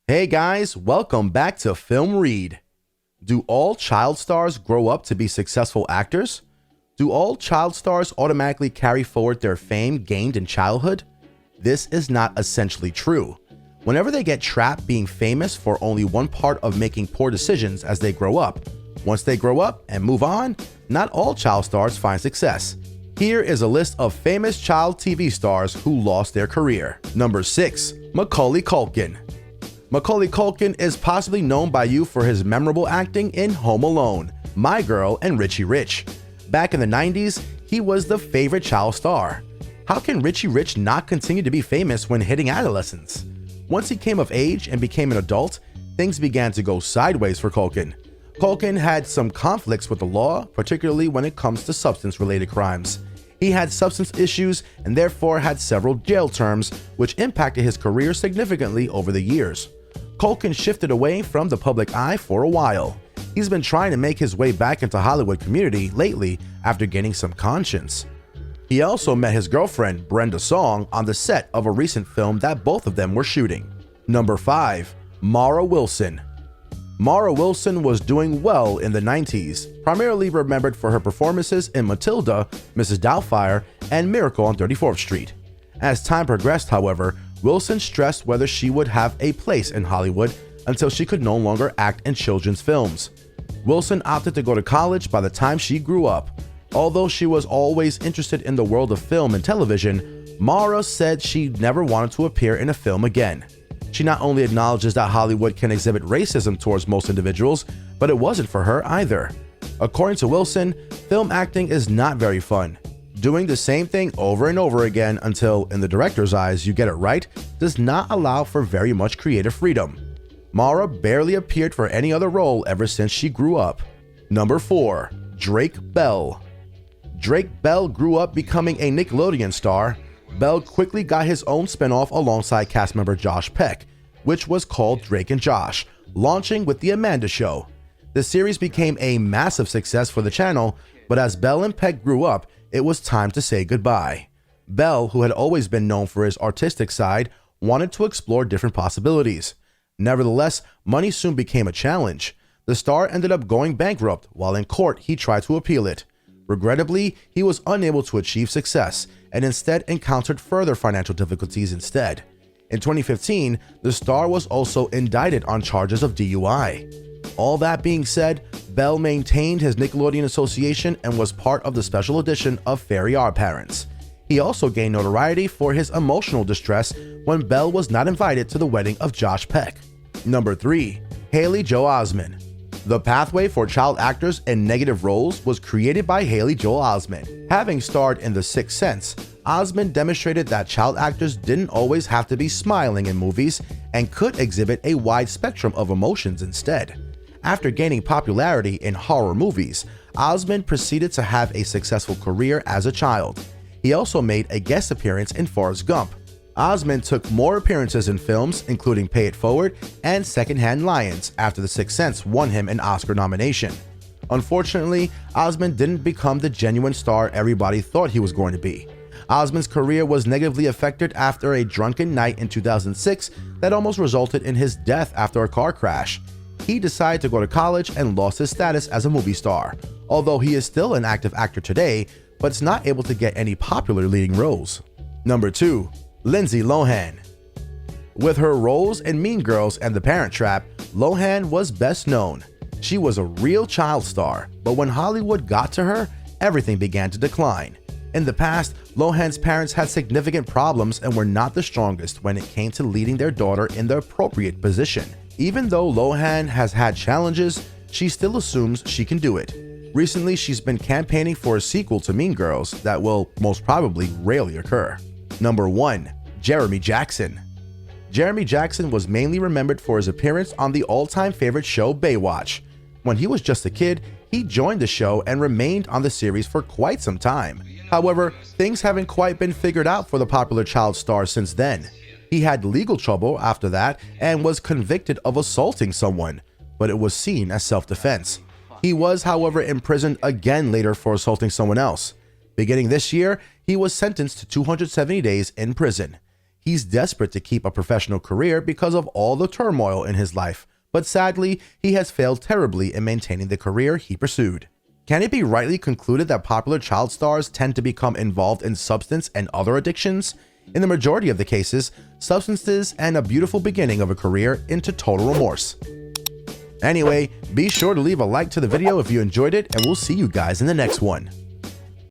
Hey guys, welcome back to Film Read. Do all child stars grow up to be successful actors? Do all child stars automatically carry forward their fame gained in childhood? This is not essentially true. Whenever they get trapped being famous for only one part of making poor decisions as they grow up, once they grow up and move on, not all child stars find success. Here is a list of famous child TV stars who lost their career. Number 6. Macaulay Culkin. Macaulay Culkin is possibly known by you for his memorable acting in Home Alone, My Girl, and Richie Rich. Back in the 90s, he was the favorite child star. How can Richie Rich not continue to be famous when hitting adolescence? Once he came of age and became an adult, things began to go sideways for Culkin. Culkin had some conflicts with the law, particularly when it comes to substance-related crimes. He had substance issues and therefore had several jail terms, which impacted his career significantly over the years. Culkin shifted away from the public eye for a while. He's been trying to make his way back into Hollywood community lately after gaining some conscience. He also met his girlfriend, Brenda Song, on the set of a recent film that both of them were shooting. Number 5. Mara Wilson. Mara Wilson was doing well in the 90s, primarily remembered for her performances in Matilda, Mrs. Doubtfire, and Miracle on 34th Street. As time progressed, however, Wilson stressed whether she would have a place in Hollywood until she could no longer act in children's films. Wilson opted to go to college by the time she grew up. Although she was always interested in the world of film and television, Mara said she never wanted to appear in a film again. She not only acknowledges that Hollywood can exhibit racism towards most individuals, but it wasn't for her either. According to Wilson, film acting is not very fun. Doing the same thing over and over again until, in the director's eyes, you get it right, does not allow for very much creative freedom. Mara barely appeared for any other role ever since she grew up. Number 4. Drake Bell. Drake Bell grew up becoming a Nickelodeon star. Bell quickly got his own spinoff alongside cast member Josh Peck, which was called Drake and Josh, launching with The Amanda Show. The series became a massive success for the channel, but as Bell and Peck grew up, it was time to say goodbye. Bell, who had always been known for his artistic side, wanted to explore different possibilities. Nevertheless, money soon became a challenge. The star ended up going bankrupt. While in court, he tried to appeal it. Regrettably, he was unable to achieve success and instead encountered further financial difficulties instead. In 2015, the star was also indicted on charges of DUI. All that being said, Bell maintained his Nickelodeon association and was part of the special edition of Fairy Odd Parents. He also gained notoriety for his emotional distress when Bell was not invited to the wedding of Josh Peck. Number 3. Haley Joel Osment. The pathway for child actors in negative roles was created by Haley Joel Osment. Having starred in The Sixth Sense, Osment demonstrated that child actors didn't always have to be smiling in movies and could exhibit a wide spectrum of emotions instead. After gaining popularity in horror movies, Osment proceeded to have a successful career as a child. He also made a guest appearance in Forrest Gump. Osment took more appearances in films, including Pay It Forward and Secondhand Lions, after The Sixth Sense won him an Oscar nomination. Unfortunately, Osment didn't become the genuine star everybody thought he was going to be. Osment's career was negatively affected after a drunken night in 2006 that almost resulted in his death after a car crash. He decided to go to college and lost his status as a movie star, although he is still an active actor today, but is not able to get any popular leading roles. Number 2. Lindsay Lohan. With her roles in Mean Girls and The Parent Trap, Lohan was best known. She was a real child star, but when Hollywood got to her, everything began to decline. In the past, Lohan's parents had significant problems and were not the strongest when it came to leading their daughter in the appropriate position. Even though Lohan has had challenges, she still assumes she can do it. Recently, she's been campaigning for a sequel to Mean Girls that will most probably rarely occur. Number 1. Jeremy Jackson. Jeremy Jackson was mainly remembered for his appearance on the all-time favorite show Baywatch. When he was just a kid, he joined the show and remained on the series for quite some time. However, things haven't quite been figured out for the popular child star since then. He had legal trouble after that and was convicted of assaulting someone, but it was seen as self-defense. He was, however, imprisoned again later for assaulting someone else. Beginning this year, he was sentenced to 270 days in prison. He's desperate to keep a professional career because of all the turmoil in his life, but sadly, he has failed terribly in maintaining the career he pursued. Can it be rightly concluded that popular child stars tend to become involved in substance and other addictions? In the majority of the cases, substances and a beautiful beginning of a career into total remorse. Anyway, be sure to leave a like to the video if you enjoyed it, and we'll see you guys in the next one.